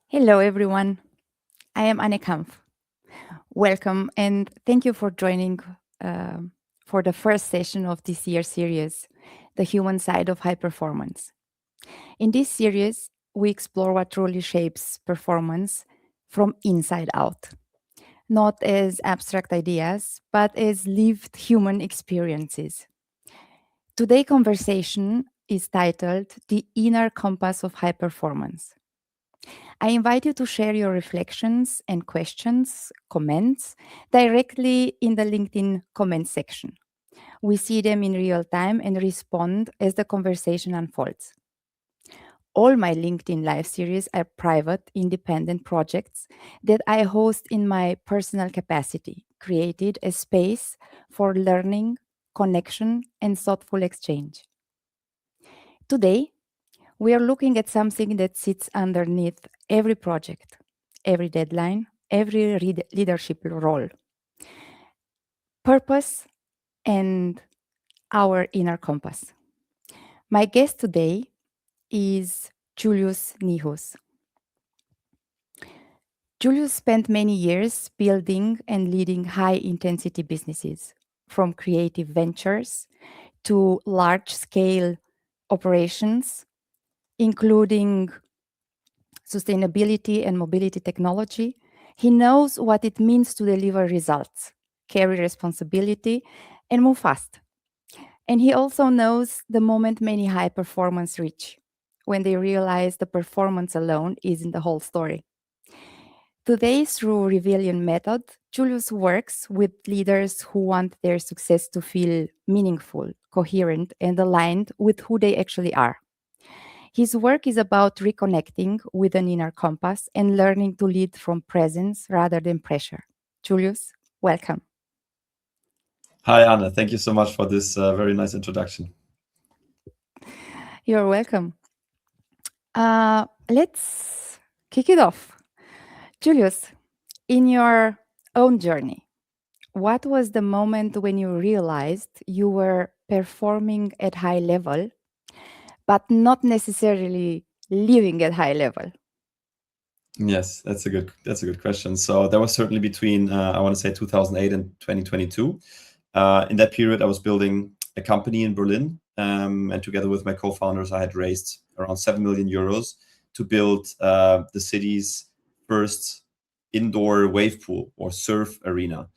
Hello, everyone. I am Anne Kampf. Welcome, and thank you for joining for the first session of this year's series, The Human Side of High Performance. In this series, we explore what truly shapes performance from inside out, not as abstract ideas, but as lived human experiences. Today's conversation is titled The Inner Compass of High Performance. I invite you to share your reflections and questions, comments directly in the LinkedIn comment section. We see them in real time and respond as the conversation unfolds. All my LinkedIn live series are private, independent projects that I host in my personal capacity, created a space for learning, connection, and thoughtful exchange. Today, we are looking at something that sits underneath every project, every deadline, every leadership role: purpose and our inner compass. My guest today is Julius Niehus. Julius spent many years building and leading high intensity businesses, from creative ventures to large scale operations, including sustainability and mobility technology. He knows what it means to deliver results, carry responsibility, and move fast. And he also knows the moment many high performers reach, when they realize the performance alone isn't the whole story. Today, through Revelion Method, Julius works with leaders who want their success to feel meaningful, coherent, and aligned with who they actually are. His work is about reconnecting with an inner compass and learning to lead from presence rather than pressure. Julius, welcome. Hi, Anna. Thank you so much for this very nice introduction. You're welcome. Let's kick it off. Julius, in your own journey, what was the moment when you realized you were performing at high level, but not necessarily living at high level? Yes, that's a good question. So that was certainly between I want to say 2008 and 2022. In that period, I was building a company in Berlin, and together with my co-founders, I had raised around 7 million euros to build the city's first indoor wave pool or surf arena.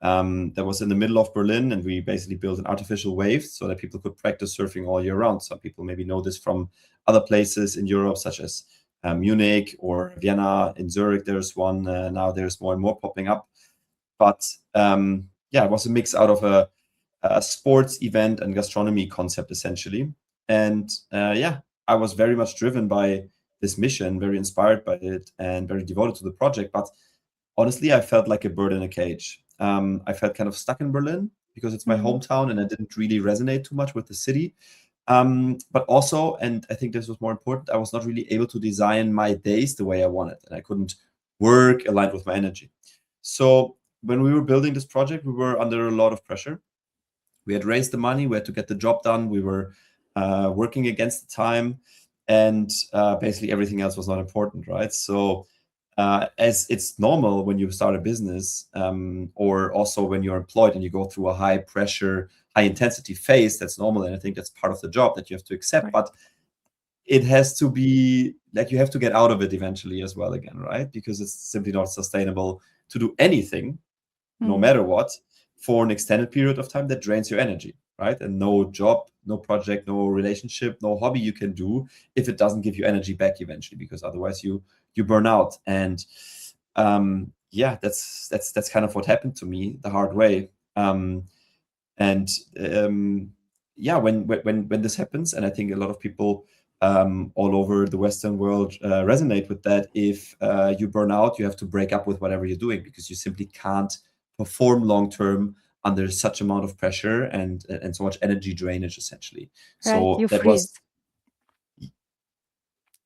That was in the middle of Berlin, and we basically built an artificial wave so that people could practice surfing all year round. Some people maybe know this from other places in Europe, such as Munich or Vienna. In Zurich, there's one. Now there's more and more popping up. But yeah, it was a mix out of a sports event and gastronomy concept, essentially. And yeah, I was very much driven by this mission, very inspired by it, and very devoted to the project. But honestly, I felt like a bird in a cage. I felt kind of stuck in Berlin because it's my Mhm. hometown and I didn't really resonate too much with the city. But also, and I think this was more important, I was not really able to design my days the way I wanted, and I couldn't work aligned with my energy. So when we were building this project, we were under a lot of pressure. We had raised the money, we had to get the job done, we were working against the time, and basically everything else was not important, right? So as it's normal when you start a business, or also when you're employed and you go through a high pressure, high intensity phase, that's normal. And I think that's part of the job that you have to accept. Correct. But it has to be like you have to get out of it eventually as well again, right? Because it's simply not sustainable to do anything, no Mm. matter what, for an extended period of time that drains your energy, right? And no job, no project, no relationship, no hobby you can do if it doesn't give you energy back eventually, because otherwise you burn out. And yeah, that's kind of what happened to me the hard way. And yeah, when this happens, and I think a lot of people all over the Western world resonate with that. If you burn out, you have to break up with whatever you're doing because you simply can't perform long term under such amount of pressure and so much energy drainage, essentially. Right. So You that was freeze.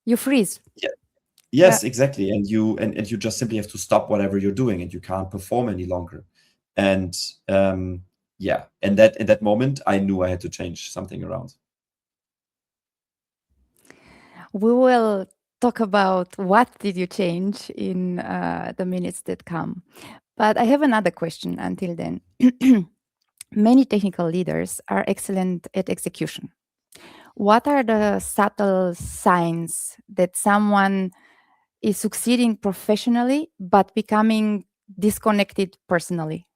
You freeze. yeah, Yeah. yes, exactly. And you just simply have to stop whatever you're doing, and you can't perform any longer. And yeah, and that in that moment, I knew I had to change something around. We will talk about what did you change in the minutes that come. But I have another question until then. Many technical leaders are excellent at execution. What are the subtle signs that someone is succeeding professionally but becoming disconnected personally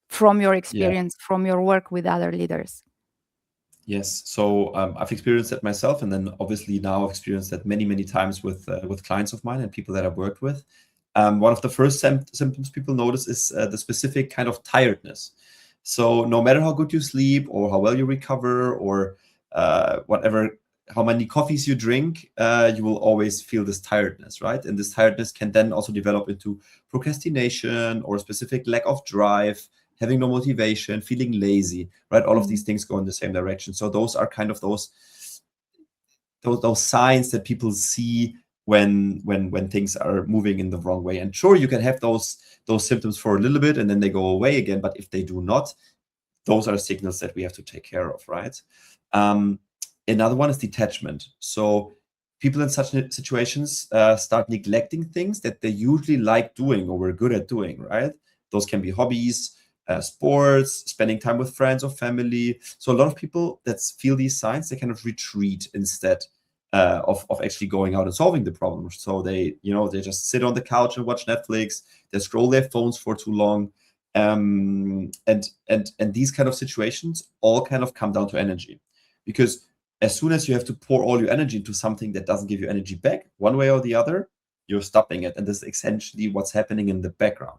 from your Yeah. experience, from your work with other leaders? Yes. So I've experienced that myself, and then obviously now I've experienced that many times with clients of mine and people that I've worked with. One of the first symptoms people notice is the specific kind of tiredness. So no matter how good you sleep or how well you recover or whatever, how many coffees you drink, you will always feel this tiredness, right? And this tiredness can then also develop into procrastination or a specific lack of drive, having no motivation, feeling lazy, right? All of these Mhm. things go in the same direction. So those are kind of those signs that people see when things are moving in the wrong way. And sure, you can have those symptoms for a little bit and then they go away again. But if they do not, those are signals that we have to take care of, right? Um, Another one is detachment. So people in such situations start neglecting things that they usually like doing or were good at doing, right? Those can be hobbies, sports, spending time with friends or family. So a lot of people that feel these signs, they kind of retreat instead of actually going out and solving the problem. So they just sit on the couch and watch Netflix. They scroll their phones for too long, and these kind of situations all kind of come down to energy, because as soon as you have to pour all your energy into something that doesn't give you energy back one way or the other, you're stopping it, and this is essentially what's happening in the background.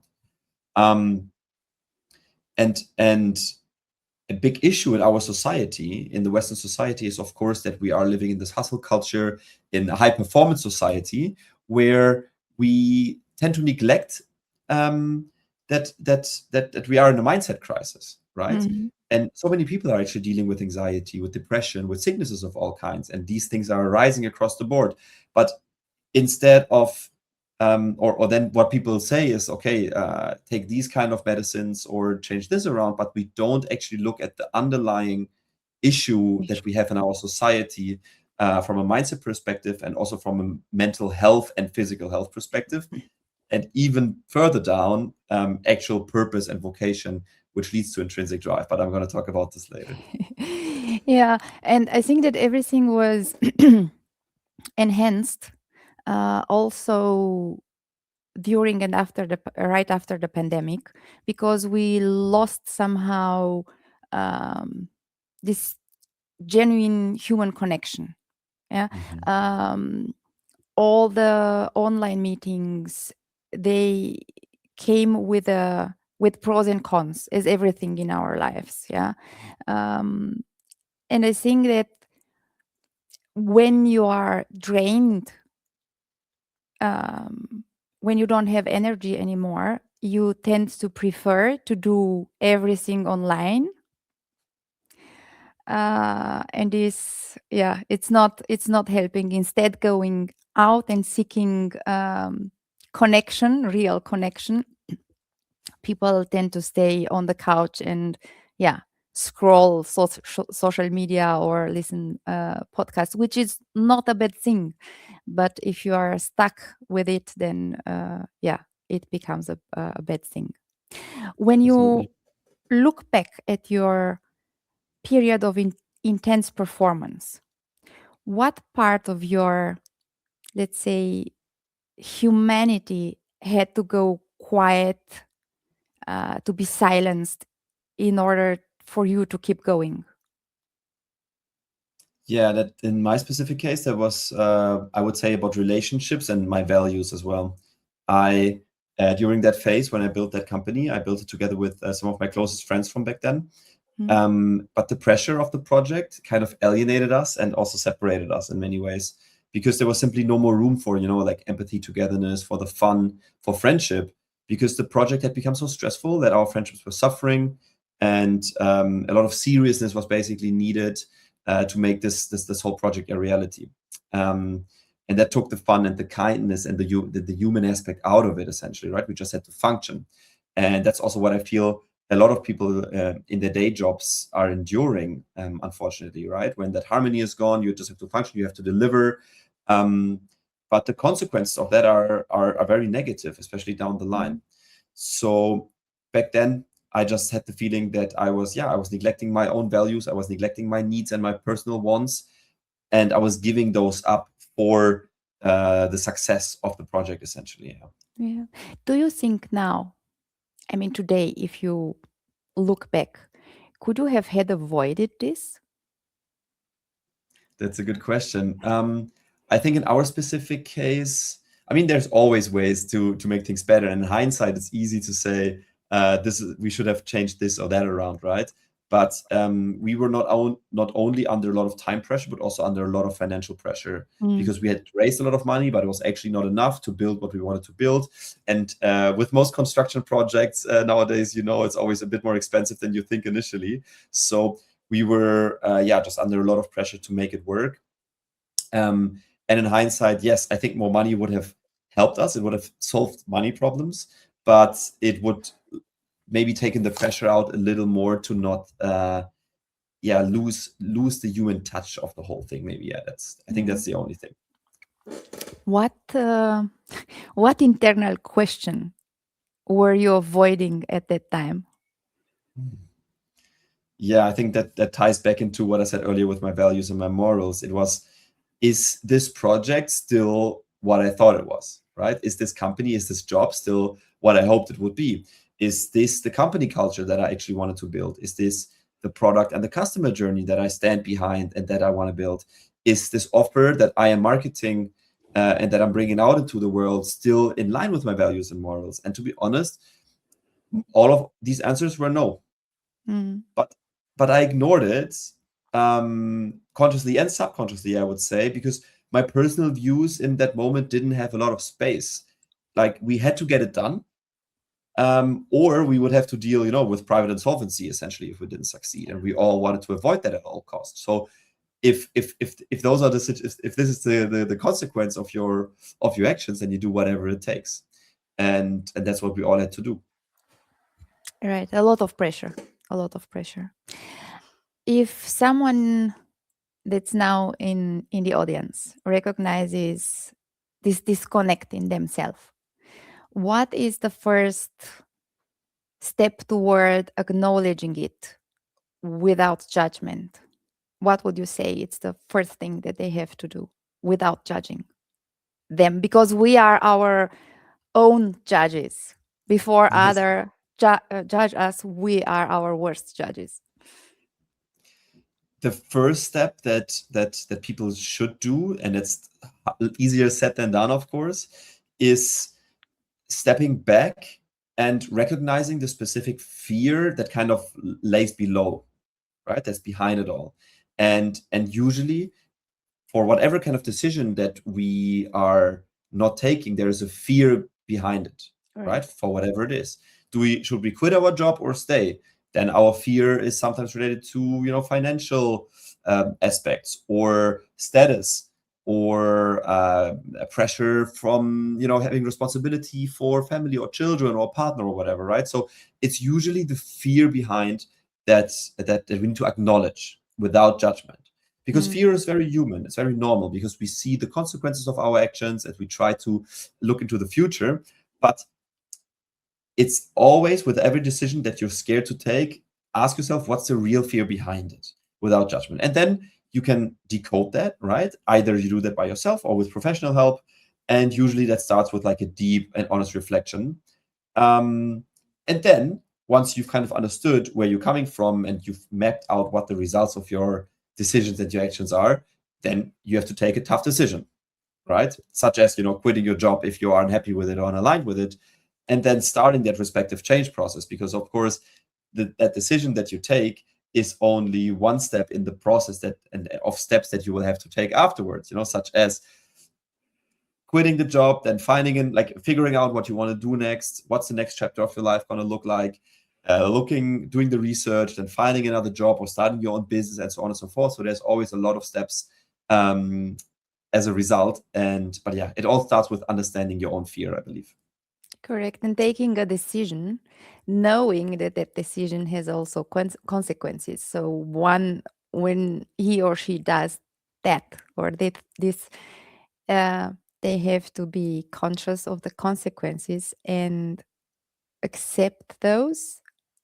Um, and and a big issue in our society, in the Western society, is of course that we are living in this hustle culture, in a high performance society, where we tend to neglect um, that we are in a mindset crisis, right? Mhm. And so many people are actually dealing with anxiety, with depression, with sicknesses of all kinds, and these things are rising across the board. But instead of or then what people say is, okay, take these kind of medicines or change this around, but we don't actually look at the underlying issue that we have in our society, from a mindset perspective and also from a mental health and physical health perspective, and even further down, actual purpose and vocation, which leads to intrinsic drive. But I'm going to talk about this later. Yeah, and I think that everything was enhanced also during and after right after the pandemic, because we lost somehow um, this genuine human connection. Yeah. Mhm. um, all the online meetings, they came with pros and cons, as everything in our lives. Yeah. um, and I think that when you are drained, um, when you don't have energy anymore, you tend to prefer to do everything online. And this, yeah, it's not helping. Instead, going out and seeking connection, real connection, people tend to stay on the couch and, yeah, scroll social media or listen podcasts, which is not a bad thing. But if you are stuck with it, then yeah, it becomes a bad thing. When you Absolutely. look back at your period of intense performance, what part of your, let's say, humanity had to go quiet, to be silenced in order for you to keep going? Yeah, that in my specific case, that was, I would say, about relationships and my values as well. I, during that phase when I built that company, I built it together with some of my closest friends from back then. Mm. But the pressure of the project kind of alienated us and also separated us in many ways, because there was simply no more room for, like empathy, togetherness, for the fun, for friendship, because the project had become so stressful that our friendships were suffering, and a lot of seriousness was basically needed to make this whole project a reality. Um, and that took the fun and the kindness and the human aspect out of it, essentially, right? We just had to function. And that's also what I feel a lot of people in their day jobs are enduring, unfortunately, right? When that harmony is gone, you just have to function, you have to deliver. Um, but the consequences of that are very negative, especially down the line. So back then, I just had the feeling that I was neglecting my own values, I was neglecting my needs and my personal wants, and I was giving those up for the success of the project, essentially. Yeah. Do you think now, I mean, today, if you look back, could you have had avoided this? That's a good question. I think in our specific case, I mean, there's always ways to make things better. And in hindsight, it's easy to say we should have changed this or that around, right? But we were not only under a lot of time pressure, but also under a lot of financial pressure Mm. because we had raised a lot of money, but it was actually not enough to build what we wanted to build. And with most construction projects nowadays, it's always a bit more expensive than you think initially. So we were just under a lot of pressure to make it work. And in hindsight, yes, I think more money would have helped us. It would have solved money problems, but it would maybe taken the pressure out a little more to not lose the human touch of the whole thing. Maybe I think that's the only thing. What what internal question were you avoiding at that time? Yeah, I think that ties back into what I said earlier with my values and my morals. It was, is this project still what I thought it was, right? Is this company, is this job still what I hoped it would be? Is this the company culture that I actually wanted to build? Is this the product and the customer journey that I stand behind and that I want to build? Is this offer that I am marketing and that I'm bringing out into the world still in line with my values and morals? And to be honest, all of these answers were no. Mm. But I ignored it consciously and subconsciously, I would say, because my personal views in that moment didn't have a lot of space. Like we had to get it done, or we would have to deal, with private insolvency essentially if we didn't succeed, and we all wanted to avoid that at all costs. So if those are if this is the consequence of your actions, then you do whatever it takes, and that's what we all had to do. Right, a lot of pressure, a lot of pressure. If someone that's now in the audience recognizes this disconnect in themselves, what is the first step toward acknowledging it without judgment? What would you say it's the first thing that they have to do without judging them? Because we are our own judges. Before Yes. other judge us, we are our worst judges. The first step that people should do, and it's easier said than done, of course, is stepping back and recognizing the specific fear that kind of lays below, right? That's behind it all. And usually for whatever kind of decision that we are not taking, there is a fear behind it, right? For whatever it is. Should we quit our job or stay? Then our fear is sometimes related to, financial aspects or status or a pressure from, having responsibility for family or children or partner or whatever, right? So it's usually the fear behind that we need to acknowledge without judgment, because Mm. fear is very human, it's very normal, because we see the consequences of our actions and we try to look into the future. But it's always, with every decision that you're scared to take, ask yourself what's the real fear behind it without judgment, and then you can decode that, right? Either you do that by yourself or with professional help, and usually that starts with like a deep and honest reflection. And then once you've kind of understood where you're coming from and you've mapped out what the results of your decisions and your actions are, then you have to take a tough decision, right? Such as, quitting your job if you are unhappy with it or unaligned with it, and then starting that respective change process. Because of course, that decision that you take is only one step in the process of steps that you will have to take afterwards, such as quitting the job, then figuring out what you want to do next, what's the next chapter of your life going to look like, doing the research, then finding another job or starting your own business, and so on and so forth. So there's always a lot of steps as a result. But yeah, it all starts with understanding your own fear, I believe. Correct. And taking a decision, knowing that that decision has also consequences. So when he or she does that or this, they have to be conscious of the consequences and accept those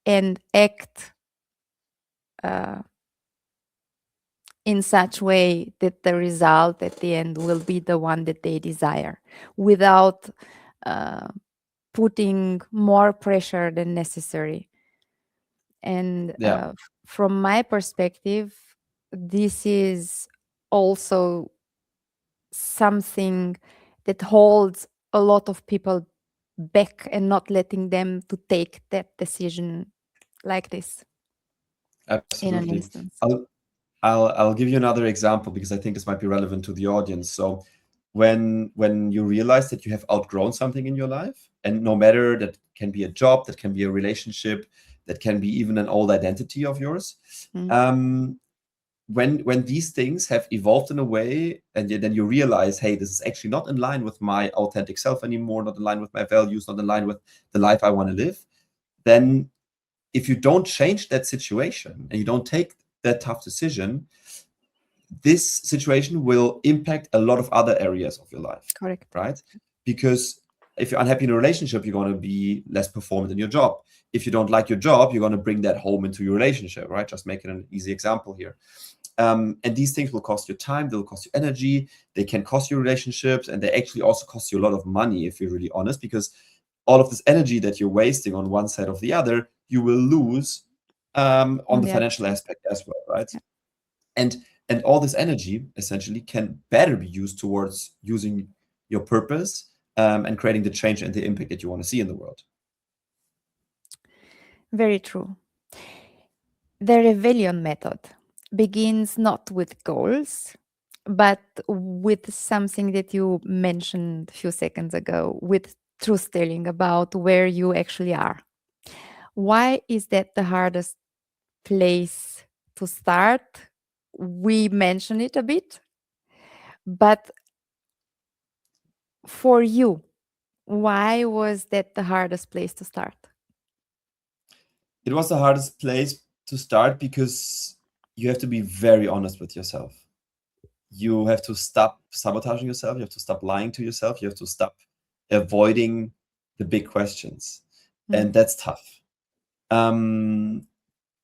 and act uh, in such way that the result at the end will be the one that they desire without uh, putting more pressure than necessary. And Yeah, from my perspective, this is also something that holds a lot of people back and not letting them to take that decision like this in an absolutely. instance. I'll give you another example because I think this might be relevant to the audience. So when you realize that you have outgrown something in your life, and no matter, that can be a job, that can be a relationship, that can be even an old identity of yours, Mm. um, when these things have evolved in a way, and then you realize, hey, this is actually not in line with my authentic self anymore, not in line with my values, not in line with the life I want to live, then if you don't change that situation and you don't take that tough decision, this situation will impact a lot of other areas of your life, Correct. right? Because if you're unhappy in a relationship, you're going to be less performant in your job. If you don't like your job, you're going to bring that home into your relationship, right? Just making an easy example here. And these things will cost you time, they'll cost you energy, they can cost you relationships, and they actually also cost you a lot of money, if you're really honest, because all of this energy that you're wasting on one side or the other, you will lose on On the the other financial side. aspect as well, right? Yeah. And all this energy essentially can better be used towards using your purpose, and creating the change and the impact that you want to see in the world. Very true. The Revelion Method begins not with goals, but with something that you mentioned a few seconds ago, with truth telling about where you actually are. Why is that the hardest place to start? We mentioned it a bit, but for you, why was that the hardest place to start? It was the hardest place to start because you have to be very honest with yourself. You have to stop sabotaging yourself. You have to stop lying to yourself. You have to stop avoiding the big questions. Mm. And that's tough. Um,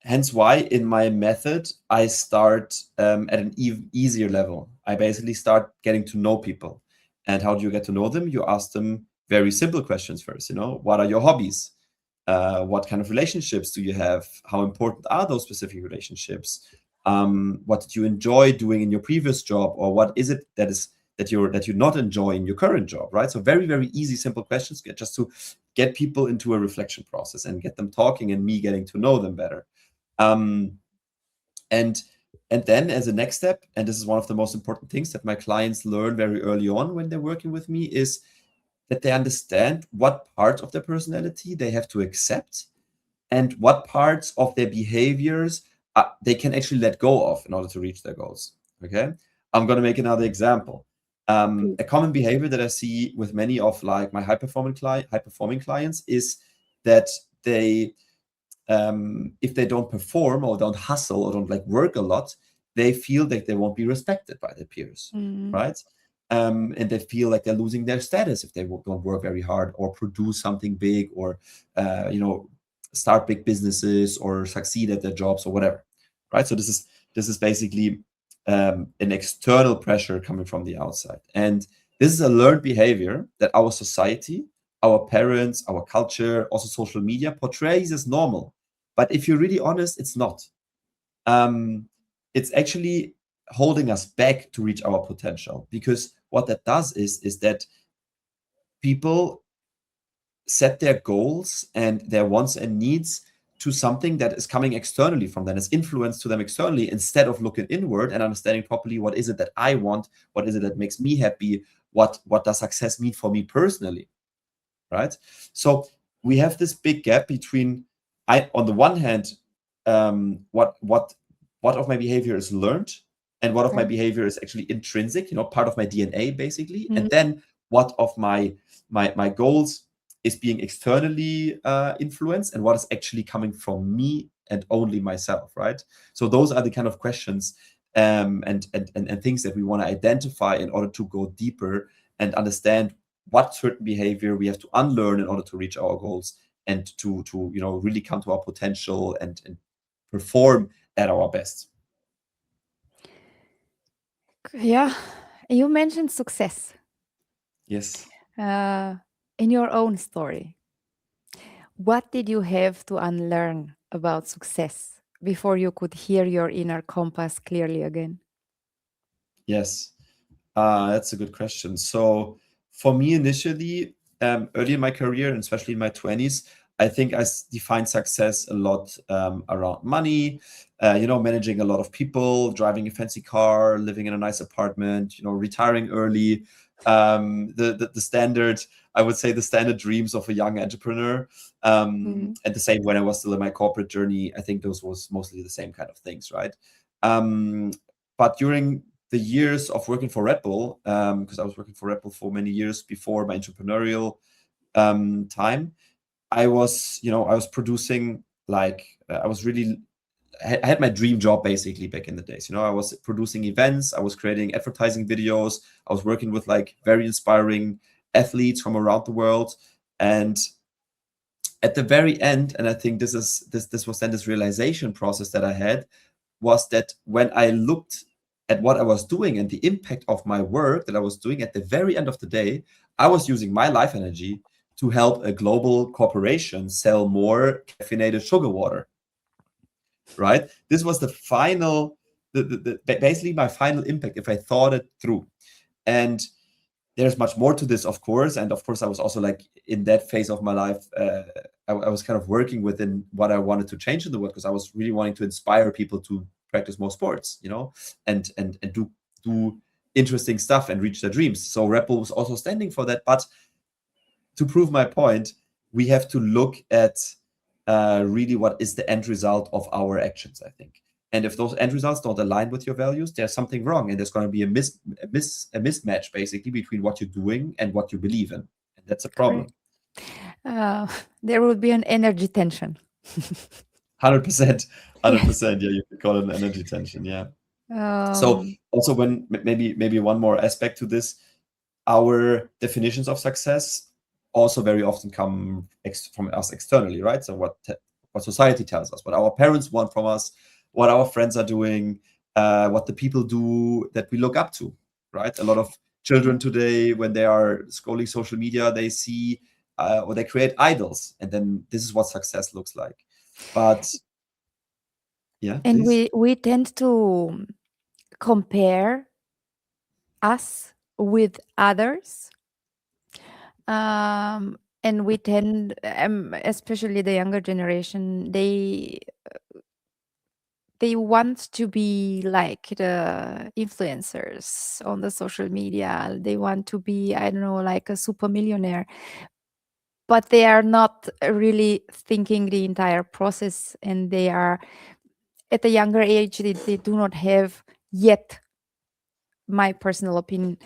Hence why in my method, I start at an even easier level. I basically start getting to know people. And how do you get to know them? You ask them very simple questions first. What are your hobbies? What kind of relationships do you have? How important are those specific relationships? What did you enjoy doing in your previous job, or what is it that you not enjoy in your current job? Right. So very, very easy, simple questions, just to get people into a reflection process and get them talking, and me getting to know them better. Um, and and then as a next step, and this is one of the most important things that my clients learn very early on when they're working with me, is that they understand what part of their personality they have to accept, and what parts of their behaviors they can actually let go of in order to reach their goals. Okay, I'm going to make another example. Please. A common behavior that I see with many of like my high performing clients is that they if they don't perform or don't hustle or don't like work a lot, they feel that they won't be respected by their peers, Mm. right? And they feel like they're losing their status if they don't work very hard or produce something big, or start big businesses or succeed at their jobs or whatever, right? So this is basically an external pressure coming from the outside, and this is a learned behavior that our society, our parents, our culture, also social media portrays as normal. But if you're really honest, it's not. Um, it's actually holding us back to reach our potential, because what that does is that people set their goals and their wants and needs to something that is coming externally from them, is influenced to them externally, instead of looking inward and understanding properly, what is it that I want, what is it that makes me happy, what does success mean for me personally, right? So we have this big gap between, on the one hand, what of my behavior is learned, and what of my Okay. behavior is actually intrinsic, part of my DNA basically, Mm. and then what of my goals is being externally influenced, and what is actually coming from me and only myself, right? So those are the kind of questions and things that we want to identify in order to go deeper and understand what certain behavior we have to unlearn in order to reach our goals and to really come to our potential and perform at our best. Yeah, you mentioned success Yes. in your own story. What did you have to unlearn about success before you could hear your inner compass clearly again? Yes. That's a good question. So for me, initially, early in my career, and especially in my 20s, I think I defined success a lot around money, managing a lot of people, driving a fancy car, living in a nice apartment, retiring early. The standard, I would say, the standard dreams of a young entrepreneur. And the same when I was still in my corporate journey, I think those was mostly the same kind of things, right? But during the years of working for Red Bull, because I was working for Red Bull for many years before my entrepreneurial time, I was producing I was really I had my dream job basically back in the days. I was producing events, I was creating advertising videos, I was working with like very inspiring athletes from around the world, and at the very end, and I think this was then this realization process that I had, was that when I looked at what I was doing and the impact of my work that I was doing at the very end of the day, I was using my life energy to help a global corporation sell more caffeinated sugar water. Right? This was the final, basically my final impact if I thought it through. And there's much more to this, of course. And of course, I was also like in that phase of my life, I was kind of working within what I wanted to change in the world, because I was really wanting to inspire people to practice more sports, and do interesting stuff and reach their dreams. So Red Bull was also standing for that. But to prove my point, we have to look at really what is the end result of our actions, I think. And if those end results don't align with your values, there's something wrong, and there's going to be a mismatch basically between what you're doing and what you believe in, and that's a problem. Correct. There would be an energy tension. 100%, Yes. 100%. Yeah, you could call it an energy tension. Yeah. So Um, also, when maybe one more aspect to this, our definitions of success also very often come from us externally, right? So what society tells us, what our parents want from us, what our friends are doing, what the people do that we look up to, right? A lot of children today, when they are scrolling social media, they see or they create idols, and then this is what success looks like. But yeah, and please. we tend to compare us with others. And we tend, especially the younger generation, they want to be like the influencers on the social media. They want to be, I don't know, like a super millionaire, but they are not really thinking the entire process, and they are at a younger age, they do not have yet, my personal opinion,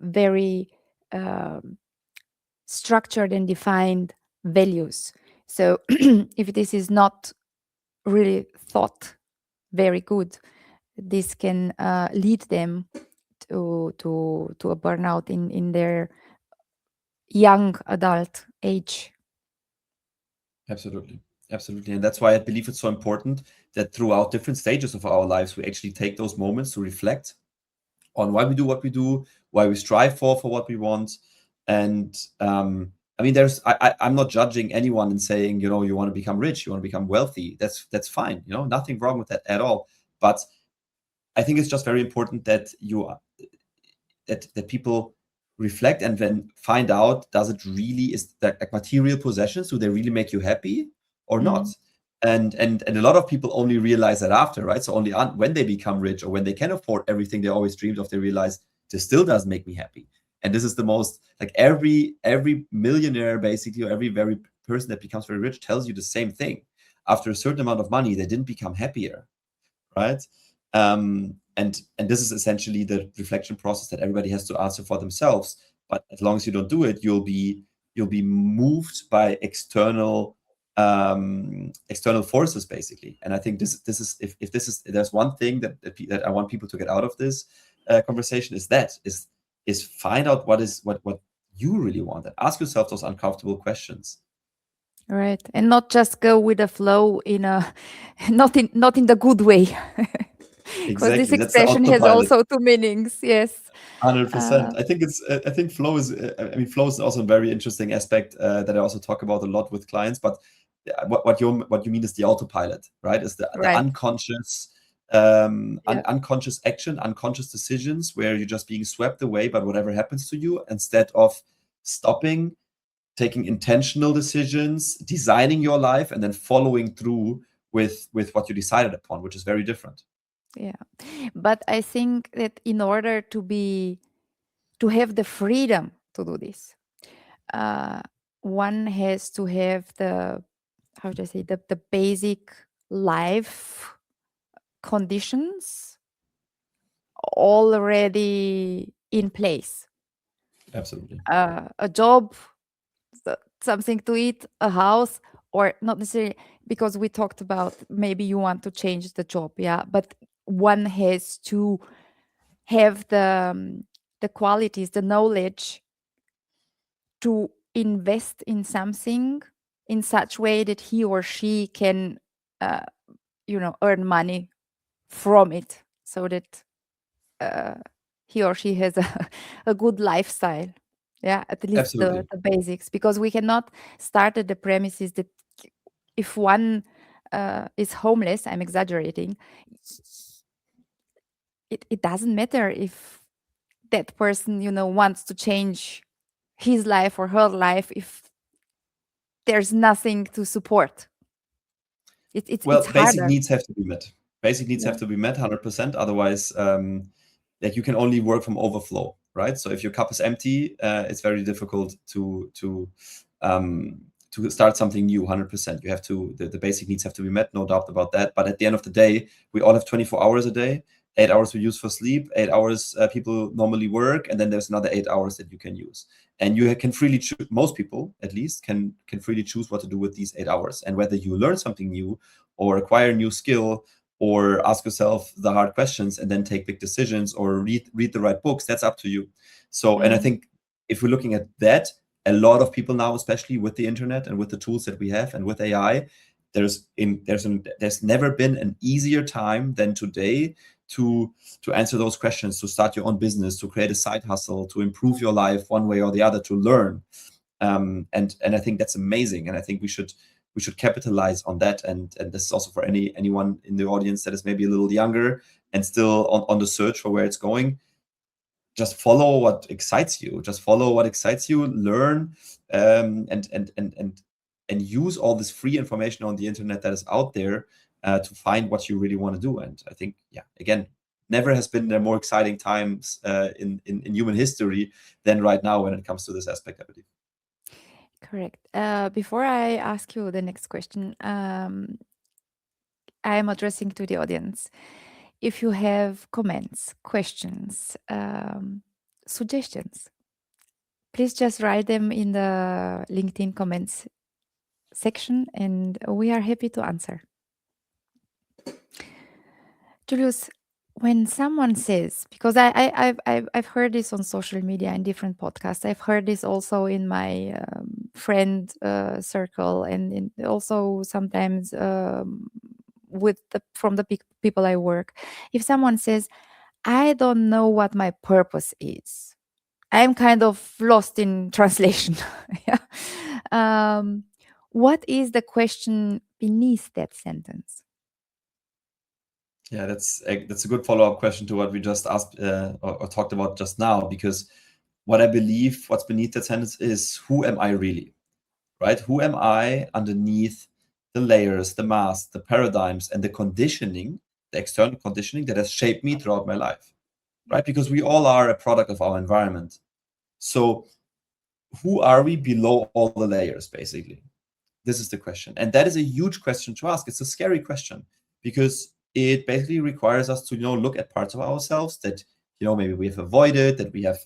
very structured and defined values. So if this is not really thought very good, this can lead them to a burnout in their young adult age. Absolutely. Absolutely. And that's why I believe it's so important that throughout different stages of our lives, we actually take those moments to reflect on why we do what we do, why we strive for what we want. And I mean, I'm not judging anyone and saying, you want to become rich, you want to become wealthy. That's fine. Nothing wrong with that at all. But I think it's just very important that that people reflect and then find out, does it really, is that like material possessions, do they really make you happy or not? Mm. And a lot of people only realize that after, right? So only when they become rich or when they can afford everything they always dreamed of, they realize this still doesn't make me happy. And this is the most, like, every millionaire basically, or every very person that becomes very rich tells you the same thing. After a certain amount of money, they didn't become happier, right? And this is essentially the reflection process that everybody has to answer for themselves. But as long as you don't do it, you'll be moved by external external forces basically. And I think this is if this is there's one thing that I want people to get out of this conversation is find out what you really want and ask yourself those uncomfortable questions. Right. And not just go with the flow in a not in the good way. Because this Exactly, that's the expression has autopilot. also two meanings. Yes. 100%. Uh, I think flow is. I mean, flow is also a very interesting aspect that I also talk about a lot with clients. But what you mean is the autopilot, right? Is the right. unconscious Yeah. unconscious action, unconscious decisions where you're just being swept away by whatever happens to you instead of stopping, taking intentional decisions, designing your life, and then following through with what you decided upon, which is very different. Yeah. But I think that in order to have the freedom to do this, uh, one has to have the how do I say the basic life conditions already in place. Absolutely. A job, something to eat, a house, or not necessarily because we talked about maybe you want to change the job, yeah, but one has to have the qualities, the knowledge to invest in something in such way that he or she can, uh, earn money from it, so that uh, he or she has a good lifestyle. Yeah, at least Absolutely. the basics, because we cannot start at the premises that if one is homeless, I'm exaggerating, it doesn't matter if that person, wants to change his life or her life if there's nothing to support. It's Well, basic harder. needs have to be met. Basic needs have Yeah. to be met 100%. Otherwise, like you can only work from overflow, right? So if your cup is empty, it's very difficult um, to start something new. 100%. You have to the basic needs have to be met, no doubt about that. But at the end of the day, we all have 24 hours a day. 8 hours we use for sleep. 8 hours people normally work, and then there's another 8 hours that you can use. And you can freely choose. Most people, at least, can freely choose what to do with these 8 hours, and whether you learn something new or acquire a new skill or ask yourself the hard questions and then take big decisions or read the right books, that's up to you. So, and I Mm, think if we're looking at that, a lot of people now, especially with the internet and with the tools that we have and with AI, there's never been an easier time than today to answer those questions, to start your own business, to create a side hustle, to improve your life one way or the other, to learn. And I think that's amazing, and I think we should capitalize on that. And this is also for anyone in the audience that is maybe a little younger and still on the search for where it's going. Just follow what excites you. Just follow what excites you. Learn, and use all this free information on the internet that is out there to find what you really want to do. And I think, yeah, again, never has been there more exciting times in human history than right now when it comes to this aspect, I believe. correct. Before I ask you the next question, I am addressing to the audience. If you have comments, questions, suggestions, please just write them in the LinkedIn comments section, and we are happy to answer. Julius, when someone says, because I've heard this on social media and different podcasts, I've heard this also in my friend circle, and also sometimes with from the people I work. If someone says, "I don't know what my purpose is," I'm kind of lost in translation. Yeah. Um, what is the question beneath that sentence? Yeah, that's a good follow-up question to what we just asked or talked about just now, because what I believe what's beneath that sentence is, who am I really, right? Who am I underneath the layers, the masks, the paradigms, and the conditioning, the external conditioning that has shaped me throughout my life, right? Because we all are a product of our environment. So who are we below all the layers, basically? This is the question. And that is a huge question to ask. It's a scary question because it basically requires us to, look at parts of ourselves that, maybe we have avoided, that we have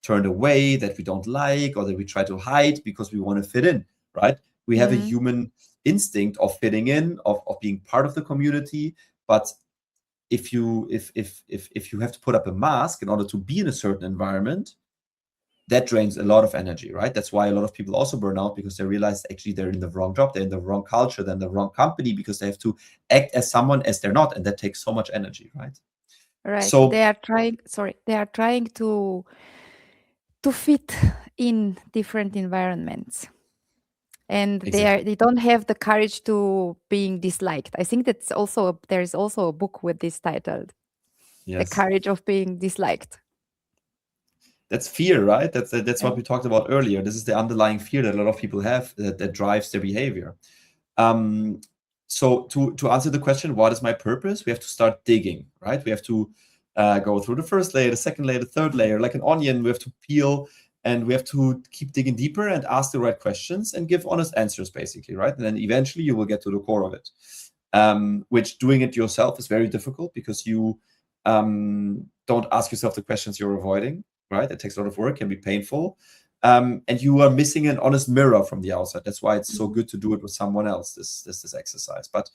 turned away, that we don't like, or that we try to hide because we want to fit in, right? We have a Mm, human instinct of fitting in, of being part of the community. But if you have to put up a mask in order to be in a certain environment, that drains a lot of energy, right? That's why a lot of people also burn out, because they realize actually they're in the wrong job, they're in the wrong culture, they're in the wrong company, because they have to act as someone as they're not, and that takes so much energy, right? Right. So They are trying to fit in different environments. And exactly, they don't have the courage to being disliked. I think there's also a book with this title, The yes, Courage of Being Disliked. that's fear, right? That's Yeah. what we talked about earlier. This is the underlying fear that a lot of people have, that drives their behavior. Um, so to answer the question, what is my purpose? We have to start digging, right? We have to go through the first layer, the second layer, the third layer, like an onion. We have to peel, and we have to keep digging deeper and ask the right questions and give honest answers, basically, right? And then eventually you will get to the core of it. Which, doing it yourself, is very difficult, because you don't ask yourself the questions you're avoiding, right? It takes a lot of work, can be painful. And you are missing an honest mirror from the outside. That's why it's so Mhm. good to do it with someone else, this exercise. But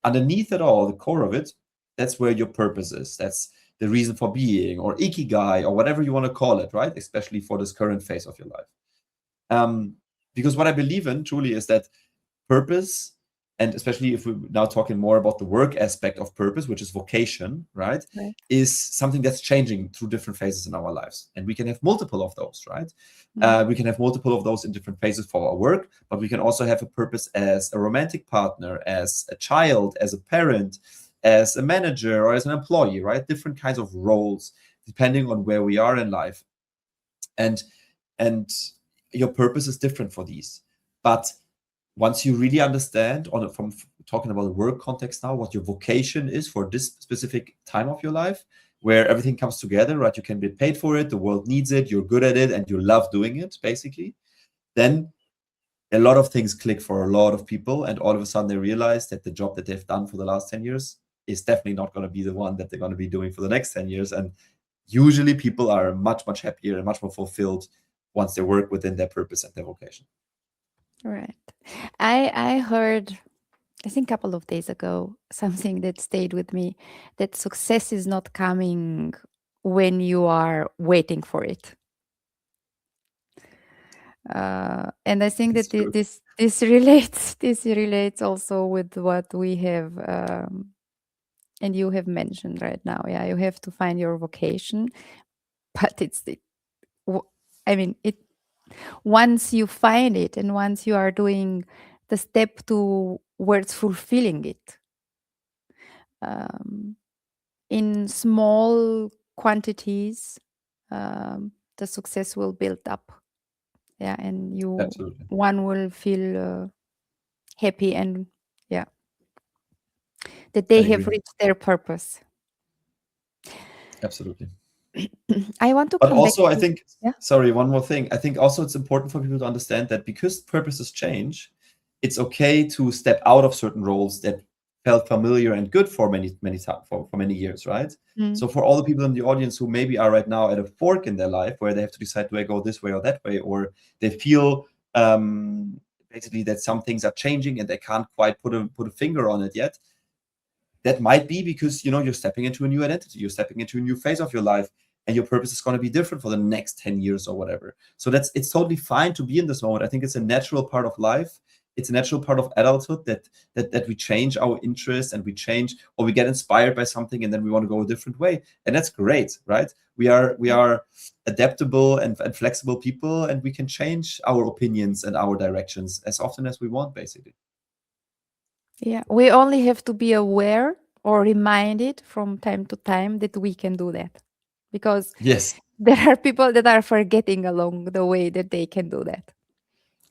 underneath it all, the core of it, that's where your purpose is. That's the reason for being, or ikigai, or whatever you want to call it, right? Especially for this current phase of your life. Because what I believe in truly is that purpose, and especially if we're now talking more about the work aspect of purpose, which is vocation, right, Right. is something that's changing through different phases in our lives. And we can have multiple of those, right? Mm. We can have multiple of those in different phases for our work, but we can also have a purpose as a romantic partner, as a child, as a parent, as a manager, or as an employee, right? Different kinds of roles, depending on where we are in life. And and your purpose is different for these. But once you really understand, from talking about the work context now, what your vocation is for this specific time of your life, where everything comes together, right? You can be paid for it, the world needs it, you're good at it, and you love doing it, basically. Then a lot of things click for a lot of people, and all of a sudden they realize that the job that they've done for the last 10 years is definitely not going to be the one that they're going to be doing for the next 10 years. And usually people are much, much happier and much more fulfilled once they work within their purpose and their vocation. Right. I heard, I think a couple of days ago, something that stayed with me, that success is not coming when you are waiting for it. And I think It's that true. this relates this relates also with what we have and you have mentioned right now. Yeah, you have to find your vocation, but w- I mean it. Once you find it, and once you are doing the step towards fulfilling it, um, in small quantities, the success will build up. Yeah, and Absolutely. one will feel happy, and yeah, that I they have agree. reached their purpose. Absolutely. I want to But come back also, I to, think, yeah. sorry, one more thing. I think also it's important for people to understand that because purposes change, it's okay to step out of certain roles that felt familiar and good for many times, for many years, right? Mm. So for all the people in the audience who maybe are right now at a fork in their life where they have to decide, do I go this way or that way, or they feel basically that some things are changing and they can't quite put a finger on it yet. That might be because you're stepping into a new identity, you're stepping into a new phase of your life, and your purpose is going to be different for the next 10 years or whatever. So it's totally fine to be in this moment. I think it's a natural part of life. It's a natural part of adulthood that we change our interests, and we change, or we get inspired by something, and then we want to go a different way, and that's great, right? We are adaptable and flexible people, and we can change our opinions and our directions as often as we want, basically. Yeah, we only have to be aware or reminded from time to time that we can do that, because Yes. there are people that are forgetting along the way that they can do that.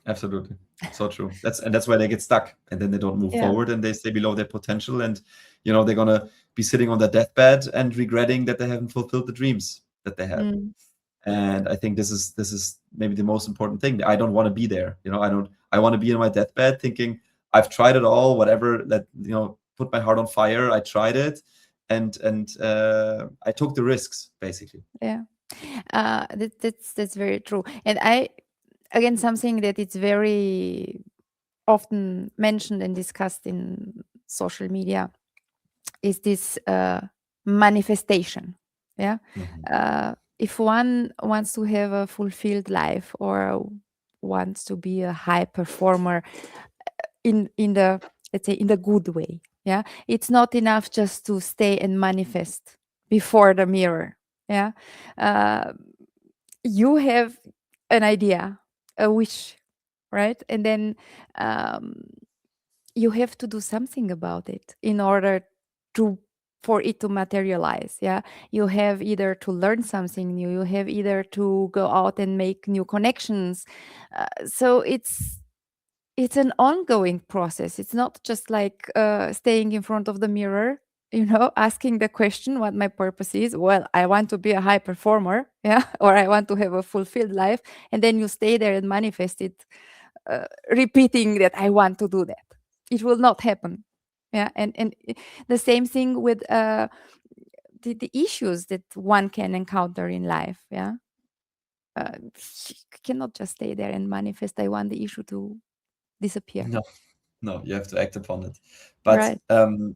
Absolutely. So true. That's why they get stuck, and then they don't move Yeah. forward, and they stay below their potential, and they're gonna be sitting on their deathbed and regretting that they haven't fulfilled the dreams that they had. Mm. And I think this is maybe the most important thing. I don't want to be there. I want to be in my deathbed thinking I've tried it all, whatever that put my heart on fire. I tried it, and I took the risks, basically. Yeah. That's very true. And I, again, something that it's very often mentioned and discussed in social media is this manifestation. Yeah. Mhm. If one wants to have a fulfilled life or wants to be a high performer in the, let's say, in the good way, yeah, it's not enough just to stay and manifest before the mirror. Yeah. uh, you have an idea, a wish, right? And then um, you have to do something about it in order to for it to materialize. Yeah, you have either to learn something new, you have either to go out and make new connections. So it's an ongoing process. It's not just like staying in front of the mirror, asking the question what my purpose is. Well, I want to be a high performer, yeah, or I want to have a fulfilled life, and then you stay there and manifest it, repeating that I want to do that. It will not happen. Yeah, and the same thing with the issues that one can encounter in life. Yeah, you cannot just stay there and manifest. I want the issue to disappear. No, no, you have to act upon it. But Right.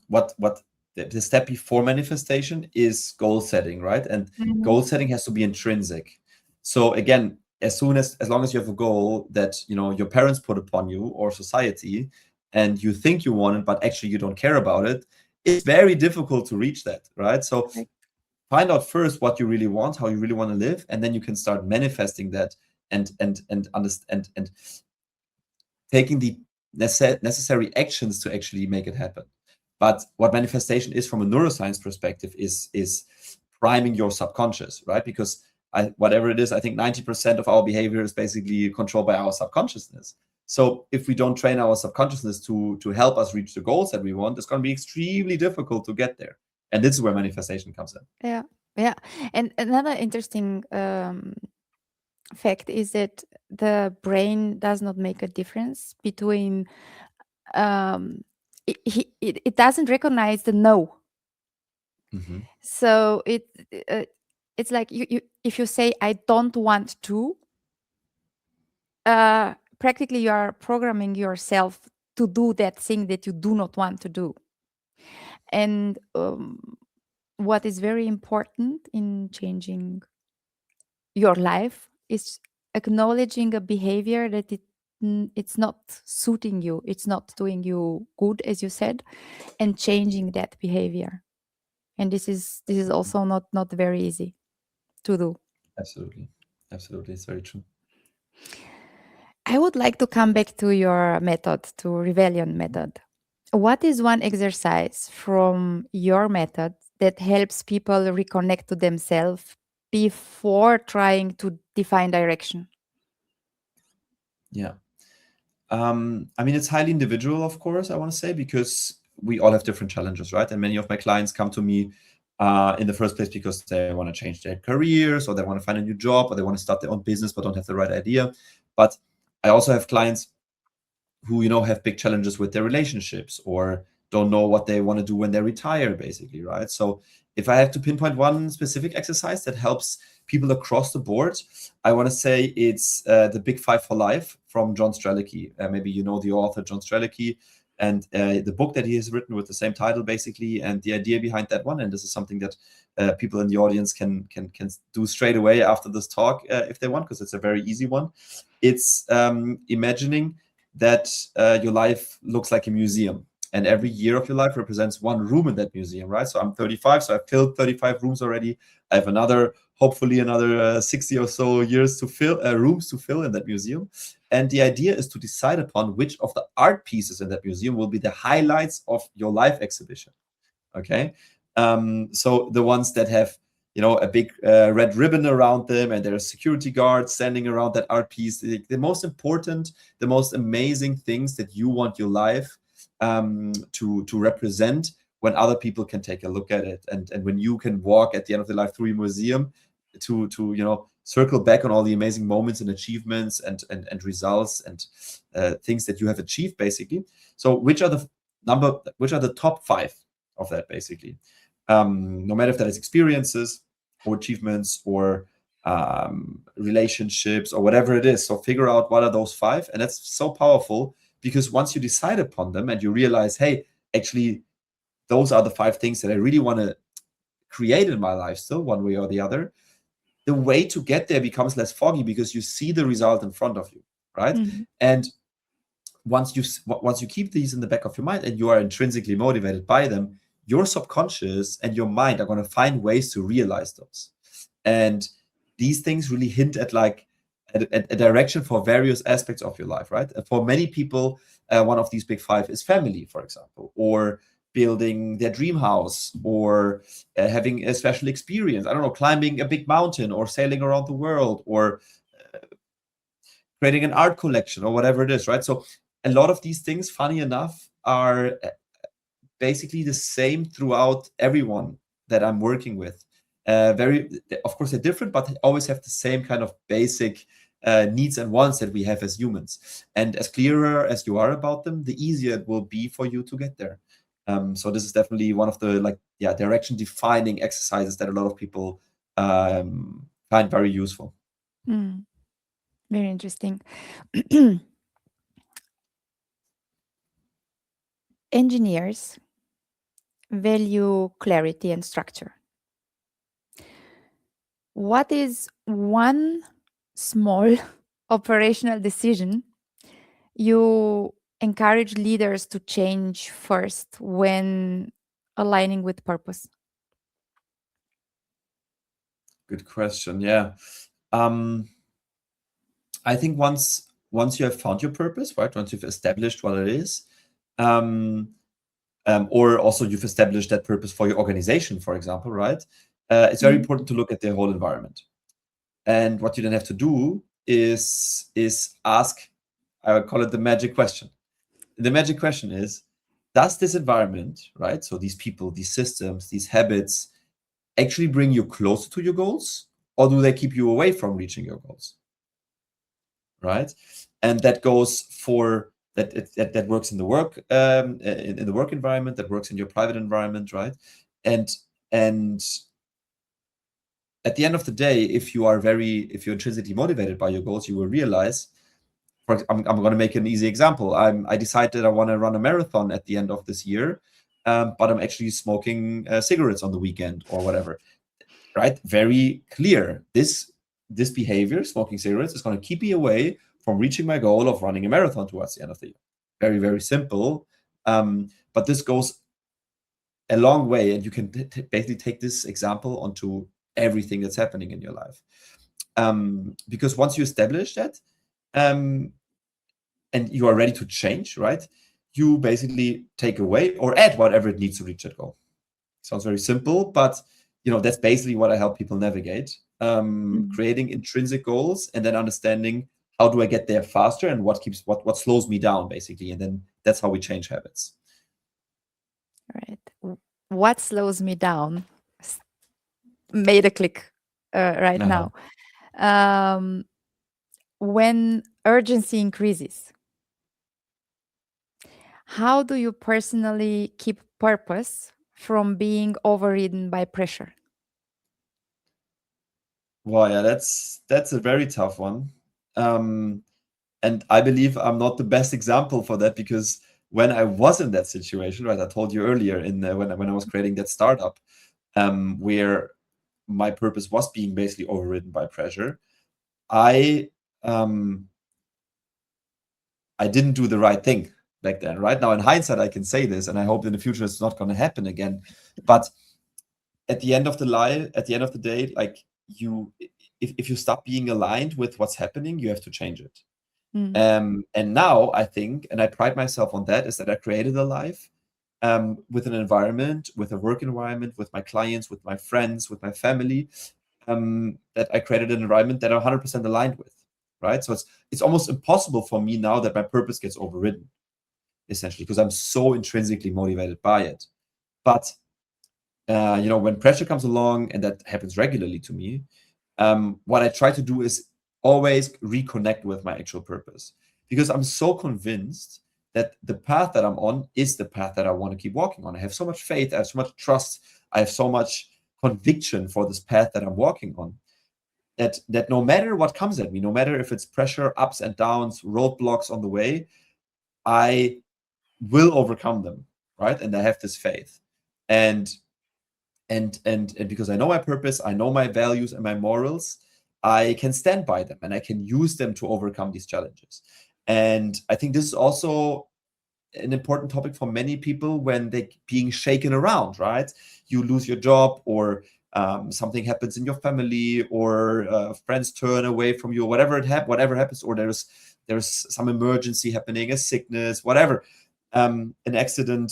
what the step before manifestation is goal setting, right? And Mhm. goal setting has to be intrinsic. So again, as long as you have a goal that your parents put upon you or society, and you think you want it, but actually you don't care about it, it's very difficult to reach that, right? So Right. find out first what you really want, how you really want to live, and then you can start manifesting that and understand and taking the necessary actions to actually make it happen. But what manifestation is from a neuroscience perspective is priming your subconscious, right? Because whatever it is, I think 90% of our behavior is basically controlled by our subconsciousness. So if we don't train our subconsciousness to help us reach the goals that we want, it's going to be extremely difficult to get there. And this is where manifestation comes in. Yeah. Yeah. And another interesting fact is that the brain does not make a difference between um, it doesn't recognize the no. Mm-hmm. So uh, it's like you if you say I don't want to, practically you are programming yourself to do that thing that you do not want to do. And what is very important in changing your life is acknowledging a behavior that it's not suiting you, it's not doing you good, as you said, and changing that behavior. And this is also not very easy to do. Absolutely. Absolutely. It's very true. I would like to come back to your method, to Revelion Method. What is one exercise from your method that helps people reconnect to themselves before trying to define direction? Yeah. I mean, it's highly individual, of course, I want to say, because we all have different challenges, right? And many of my clients come to me in the first place because they want to change their careers, or they want to find a new job, or they want to start their own business but don't have the right idea. But I also have clients who have big challenges with their relationships or don't know what they want to do when they retire, basically, right? So if I have to pinpoint one specific exercise that helps people across the board, I want to say it's the Big Five for Life from John Strelicky. Maybe you know the author John Strelicky, and the book that he has written with the same title, basically, and the idea behind that one. And this is something that people in the audience can do straight away after this talk if they want, because it's a very easy one. It's imagining that your life looks like a museum, and every year of your life represents one room in that museum, right? So I'm 35, so I've filled 35 rooms already. I have hopefully another 60 or so years to fill, rooms to fill in that museum. And the idea is to decide upon which of the art pieces in that museum will be the highlights of your life exhibition. Okay. So the ones that have a big red ribbon around them, and there are security guards standing around that art piece, the most important, the most amazing things that you want your life to represent, when other people can take a look at it, and when you can walk at the end of the life through your museum to circle back on all the amazing moments and achievements and results and things that you have achieved, basically. So which are the top five of that, basically? No matter if that is experiences or achievements or relationships or whatever it is. So figure out what are those five, and that's so powerful Because once you decide upon them and you realize, hey, actually, those are the 5 things that I really want to create in my life still, one way or the other, the way to get there becomes less foggy because you see the result in front of you, right? And once you keep these in the back of your mind and you are intrinsically motivated by them, your subconscious and your mind are going to find ways to realize those. And these things really hint at like a direction for various aspects of your life, right? For many people, one of these big 5 is family, for example, or building their dream house, or having a special experience. I don't know, climbing a big mountain, or sailing around the world, or creating an art collection, or whatever it is, right? So a lot of these things, funny enough, are basically the same throughout everyone that I'm working with. Of course, they're different, but they always have the same kind of basic needs and wants that we have as humans. And as clearer as you are about them, the easier it will be for you to get there. So this is definitely one of the direction defining exercises that a lot of people find very useful. Very interesting. Engineers value clarity and structure. What is one small operational decision you encourage leaders to change first when aligning with purpose? Good question. Yeah. I think once you have found your purpose, right? Once you've established what it is, or also you've established that purpose for your organization, for example, right? It's very important to look at the whole environment. And what you then have to do is ask, I would call it the magic question. The magic question is, does this environment, right? So these people, these systems, these habits actually bring you closer to your goals, or do they keep you away from reaching your goals? Right? And that goes for that works in the work in the work environment, that works in your private environment, right? And at the end of the day, if you're intrinsically motivated by your goals, you will realize. I'm going to make an easy example. I decided I want to run a marathon at the end of this year, but I'm actually smoking cigarettes on the weekend or whatever. Right? Very clear. This behavior, smoking cigarettes, is going to keep me away from reaching my goal of running a marathon towards the end of the year. Very, very simple. But this goes a long way, and you can basically take this example onto everything that's happening in your life. Because once you establish that, and you are ready to change, right? You basically take away or add whatever it needs to reach that goal. Sounds very simple, but that's basically what I help people navigate. Creating intrinsic goals and then understanding how do I get there faster and what slows me down, basically. And then that's how we change habits. Right. What slows me down made a click right now. When urgency increases, how do you personally keep purpose from being overridden by pressure? Well, yeah, that's a very tough one. And I believe I'm not the best example for that, because when I was in that situation, right, I told you earlier when I was creating that startup, where my purpose was being basically overridden by pressure, I didn't do the right thing back then. Right now, in hindsight, I can say this, and I hope in the future it's not going to happen again. But at the end of the day, like if you stop being aligned with what's happening, you have to change it. And now I think, and I pride myself on that, is that I created a life with an environment, with a work environment, with my clients, with my friends, with my family, that I created an environment that I'm 100% aligned with, right? So it's almost impossible for me now that my purpose gets overridden, essentially, because I'm so intrinsically motivated by it. But when pressure comes along, and that happens regularly to me, what I try to do is always reconnect with my actual purpose, because I'm so convinced that the path that I'm on is the path that I want to keep walking on. I have so much faith, I have so much trust, I have so much conviction for this path that I'm walking on, that no matter what comes at me, no matter if it's pressure, ups and downs, roadblocks on the way, I will overcome them, right? And I have this faith. And and because I know my purpose, I know my values and my morals, I can stand by them and I can use them to overcome these challenges. And I think this is also an important topic for many people when they're being shaken around, right? You lose your job, or something happens in your family, or friends turn away from you, or whatever happens, or there's some emergency happening, a sickness, whatever, an accident.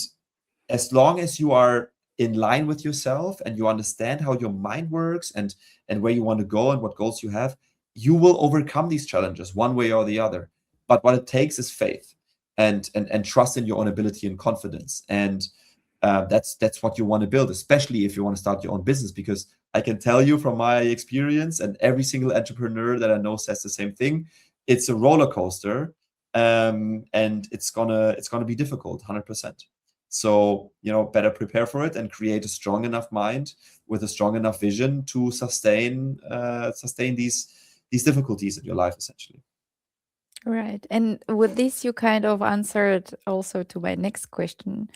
As long as you are in line with yourself and you understand how your mind works and where you want to go and what goals you have, you will overcome these challenges one way or the other. But what it takes is faith and trust in your own ability and confidence. And that's what you want to build, especially if you want to start your own business. Because I can tell you from my experience, and every single entrepreneur that I know says the same thing: it's a roller coaster, and it's gonna be difficult, 100%. So, better prepare for it and create a strong enough mind with a strong enough vision to sustain these difficulties in your life, essentially. Right. And with this, you kind of answered also to my next question,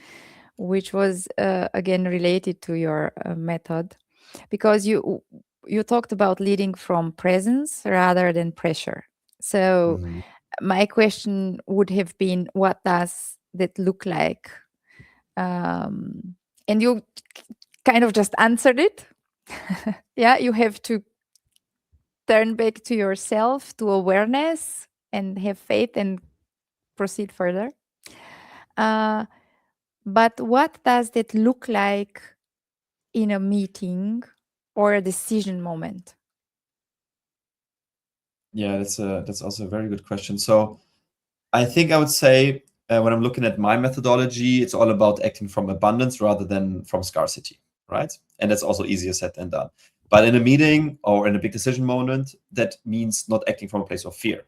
which was again related to your method, because you talked about leading from presence rather than pressure. So Mhm. my question would have been, what does that look like? And you kind of just answered it. Yeah, you have to turn back to yourself, to awareness, and have faith and proceed further. Uh, but what does that look like in a meeting or a decision moment? Yeah, that's also a very good question. So I think I would say, when I'm looking at my methodology, it's all about acting from abundance rather than from scarcity, right? And that's also easier said than done. But in a meeting or in a big decision moment, that means not acting from a place of fear,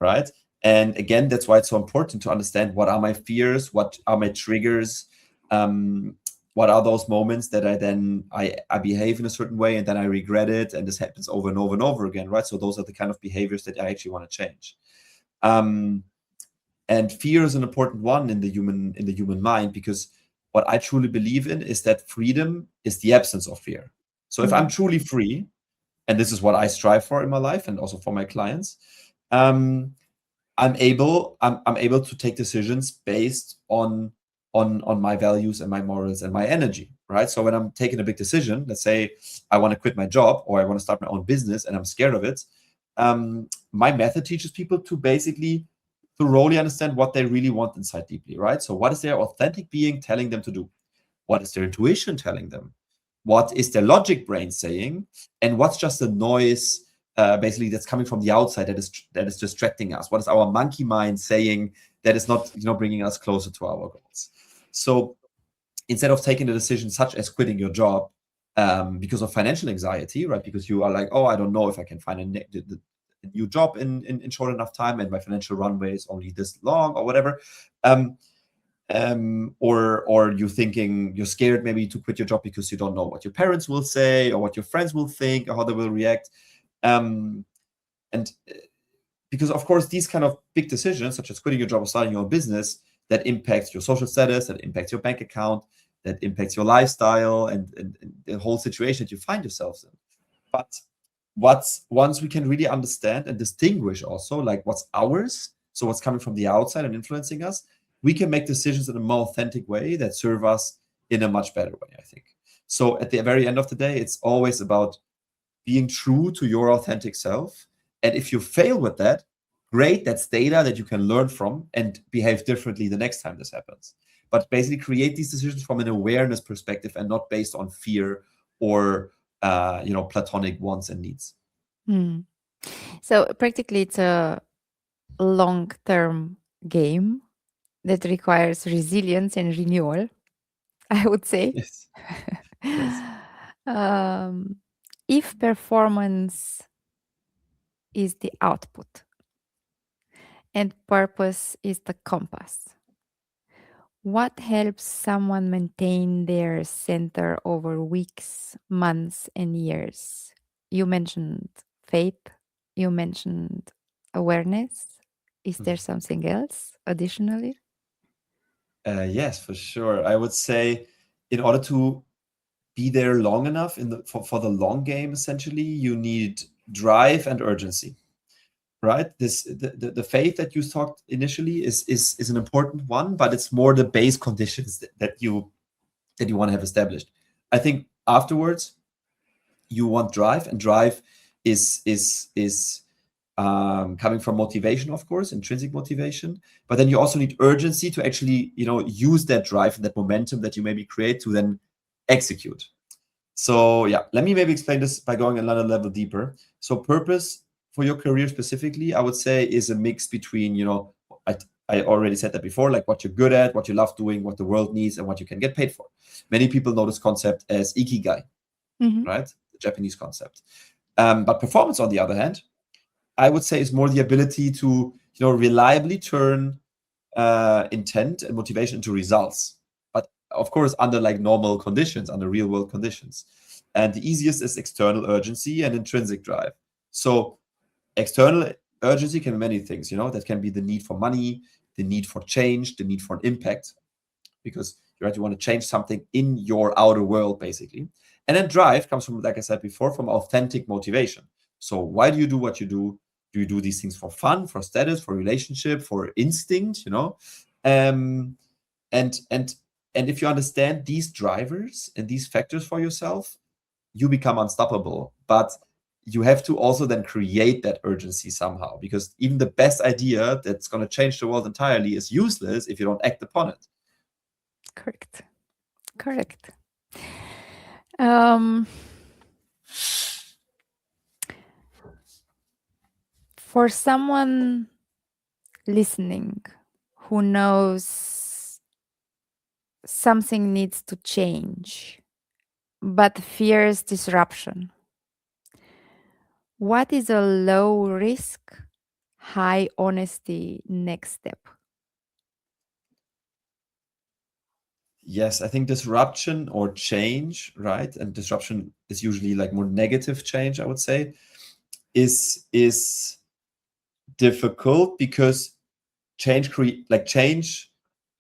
right? And again, that's why it's so important to understand what are my fears, what are my triggers, um, what are those moments that I behave in a certain way and then I regret it, and this happens over and over and over again, right? So those are the kind of behaviors that I actually want to change. Um, and fear is an important one in the human mind, because what I truly believe in is that freedom is the absence of fear. So if I'm Mm. truly free, and this is what I strive for in my life and also for my clients, um, I'm able to take decisions based on my values and my morals and my energy, right? So when I'm taking a big decision, let's say I want to quit my job or I want to start my own business and I'm scared of it, my method teaches people to basically thoroughly understand what they really want inside deeply, right? So what is their authentic being telling them to do? What is their intuition telling them? What is their logic brain saying? And what's just a noise, basically, that's coming from the outside that is distracting us? What is our monkey mind saying that is not bringing us closer to our goals? So instead of taking a decision such as quitting your job, because of financial anxiety, right? Because you are like, oh, I don't know if I can find a new job in short enough time, and my financial runway is only this long, or whatever. Um, or you're scared maybe to quit your job because you don't know what your parents will say or what your friends will think or how they will react. And because of course these kind of big decisions, such as quitting your job or starting your own business, that impacts your social status, that impacts your bank account, that impacts your lifestyle, and the whole situation that you find yourselves in. But once we can really understand and distinguish also, like, what's ours, so what's coming from the outside and influencing us, we can make decisions in a more authentic way that serve us in a much better way, I think. So at the very end of the day, it's always about being true to your authentic self. And if you fail with that, great, that's data that you can learn from and behave differently the next time this happens. But basically create these decisions from an awareness perspective and not based on fear or platonic wants and needs. Mm. So practically, it's a long-term game that requires resilience and renewal, I would say. Yes. Yes. um, if performance is the output and purpose is the compass, what helps someone maintain their center over weeks, months, and years? You mentioned faith, you mentioned awareness. Is there something else additionally? Yes, for sure. I would say in order to be there long enough for the long game, essentially, you need drive and urgency, right? The faith that you talked initially is an important one, but it's more the base conditions that you want to have established. I think afterwards you want drive, and drive is coming from motivation, of course, intrinsic motivation. But then you also need urgency to actually, use that drive and that momentum that you maybe create to then execute. So yeah, let me maybe explain this by going another level deeper. So purpose for your career specifically, I would say, is a mix between, I, I already said that before, like what you're good at, what you love doing, what the world needs, and what you can get paid for. Many people know this concept as ikigai, Mm-hmm. right? The Japanese concept. But performance, on the other hand, I would say is more the ability to, reliably turn intent and motivation into results. But of course, under like normal conditions, under real world conditions. And the easiest is external urgency and intrinsic drive. So external urgency can be many things, that can be the need for money, the need for change, the need for an impact, because you want to change something in your outer world, basically. And then drive comes from, like I said before, from authentic motivation. So why do you do what you do? Do you do these things for fun, for status, for relationship, for instinct? Um, and if you understand these drivers and these factors for yourself, you become unstoppable. But you have to also then create that urgency somehow, because even the best idea that's going to change the world entirely is useless if you don't act upon it. Correct. Correct. Um, for someone listening who knows something needs to change but fears disruption, what is a low risk, high honesty next step? Yes, I think disruption or change, right? And disruption is usually like more negative change, I would say, is difficult because change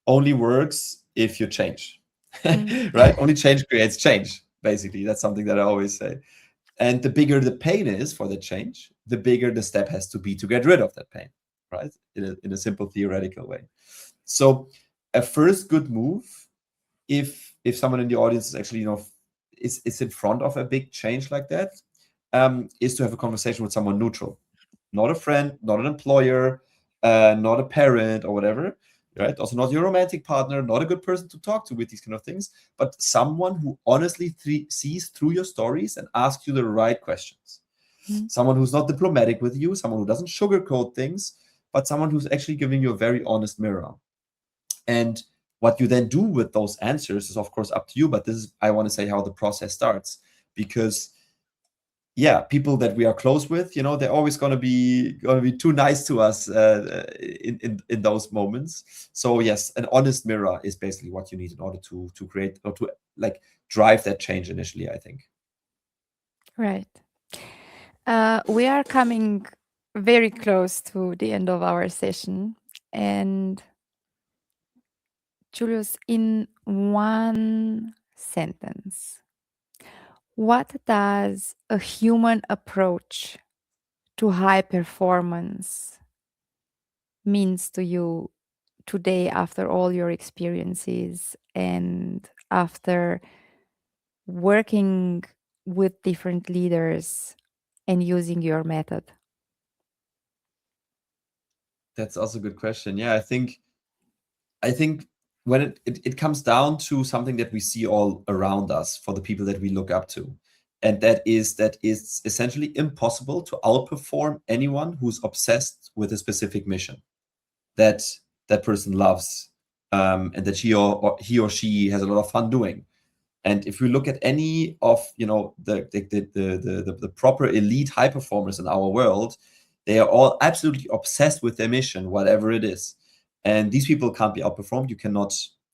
only works if you change. Mm. Right? Only change creates change, basically. That's something that I always say. And the bigger the pain is for the change, the bigger the step has to be to get rid of that pain, right? In a simple theoretical way. So a first good move, if someone in the audience is actually, is in front of a big change like that, is to have a conversation with someone neutral, not a friend, not an employer, not a parent or whatever, right? Also not your romantic partner, not a good person to talk to with these kind of things, but someone who honestly sees through your stories and asks you the right questions. Mm. Someone who's not diplomatic with you, someone who doesn't sugarcoat things, but someone who's actually giving you a very honest mirror. And what you then do with those answers is, of course, up to you. But this is, I want to say, how the process starts. Because, yeah, people that we are close with, they're always going to be too nice to us in those moments. So yes, an honest mirror is basically what you need in order to create or to like drive that change initially, I think. Right. We are coming very close to the end of our session. And Julius, in one sentence, what does a human approach to high performance means to you today after all your experiences and after working with different leaders and using your method? That's also a good question. Yeah, I think when it comes down to something that we see all around us for the people that we look up to, and that it's essentially impossible to outperform anyone who's obsessed with a specific mission that that person loves, and that he or she has a lot of fun doing. And if we look at any of the proper elite high performers in our world, they are all absolutely obsessed with their mission, whatever it is. And these people can't be outperformed.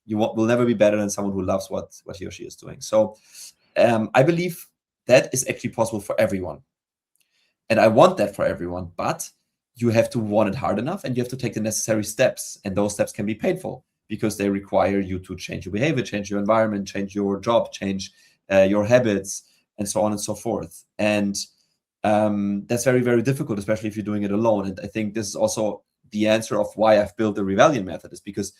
Will never be better than someone who loves what he or she is doing. So I believe that is actually possible for everyone, and I want that for everyone. But you have to want it hard enough and you have to take the necessary steps. And those steps can be painful because they require you to change your behavior, change your environment, change your job, change your habits, and so on and so forth. And that's very, very difficult, especially if you're doing it alone. And I think this is also the answer of why I've built the Revelion Method, is because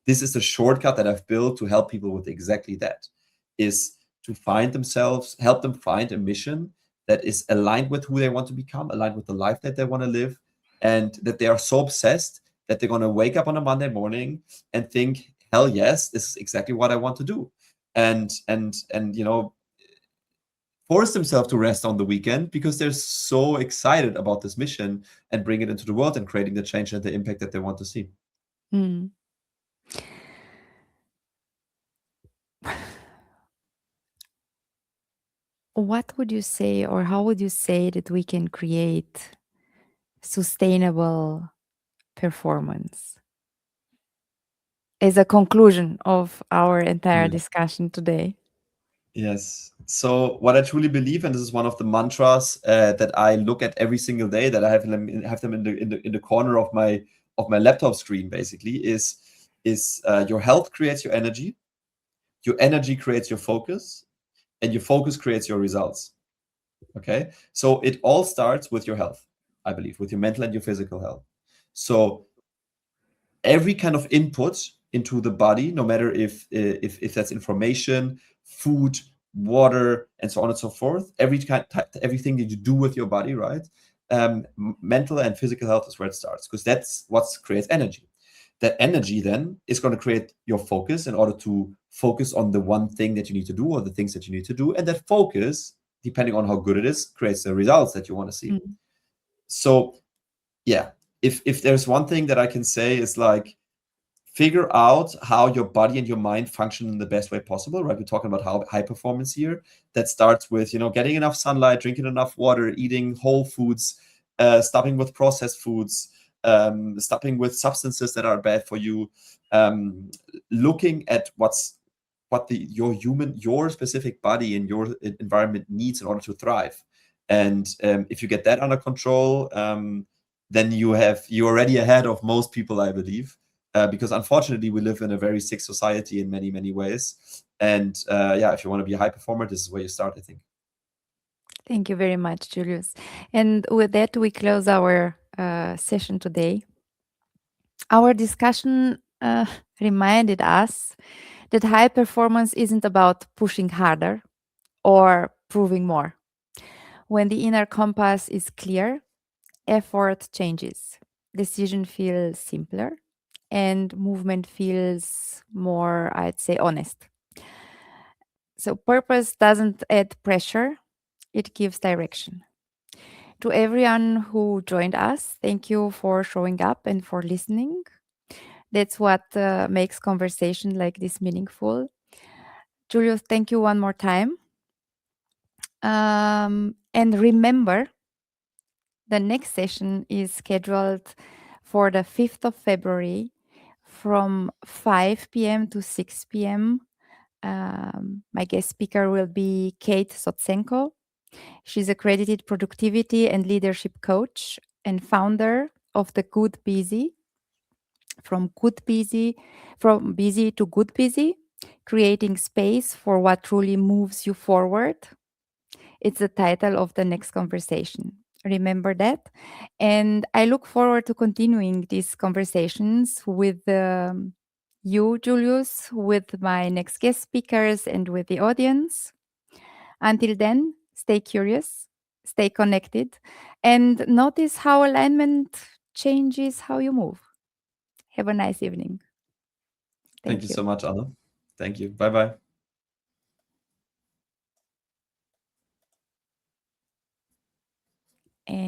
this is the shortcut that I've built to help people with exactly that, is to find themselves, help them find a mission that is aligned with who they want to become, aligned with the life that they want to live, and that they are so obsessed that they're going to wake up on a Monday morning and think, hell yes, this is exactly what I want to do. And force themselves to rest on the weekend because they're so excited about this mission and bring it into the world and creating the change and the impact that they want to see. Mm. What would you say, or how would you say that we can create sustainable performance as a conclusion of our entire Yeah. discussion today? Yes. So what I truly believe, and this is one of the mantras that I look at every single day, that I have them in the corner of my laptop screen, basically, is your health creates your energy creates your focus, and your focus creates your results. Okay, so it all starts with your health, I believe, with your mental and your physical health. So every kind of input into the body, no matter if that's information, food, water, and so on and so forth, everything that you do with your body, right? Mental and physical health is where it starts, because that's what creates energy. That energy then is going to create your focus in order to focus on the one thing that you need to do, or the things that you need to do, and that focus, depending on how good it is, creates the results that you want to see. Mm. So yeah, if there's one thing that I can say, is like, figure out how your body and your mind function in the best way possible, right? We're talking about how high performance here. That starts with, getting enough sunlight, drinking enough water, eating whole foods, stopping with processed foods, stopping with substances that are bad for you, looking at what your specific body and your environment needs in order to thrive. And if you get that under control, then you're already ahead of most people, I believe. Because unfortunately, we live in a very sick society in many, many ways. And if you want to be a high performer, this is where you start, I think. Thank you very much, Julius. And with that, we close our session today. Our discussion reminded us that high performance isn't about pushing harder or proving more. When the inner compass is clear, effort changes, decision feels simpler, and movement feels more, I'd say, honest. So, purpose doesn't add pressure, it gives direction. To everyone who joined us, thank you for showing up and for listening. That's what makes conversation like this meaningful. Julius, thank you one more time. And remember, the next session is scheduled for the 5th of February from 5 p.m. to 6 p.m. My guest speaker will be Kate Sotsenko. She's accredited productivity and leadership coach and founder of the Good Busy, from busy to good busy, creating space for what truly moves you forward. It's the title of the next conversation. Remember that. And I look forward to continuing these conversations with you, Julius, with my next guest speakers, and with the audience. Until then, stay curious, stay connected, and notice how alignment changes how you move. Have a nice evening. Thank Thank you you. so much, Anna. Thank you. Bye bye.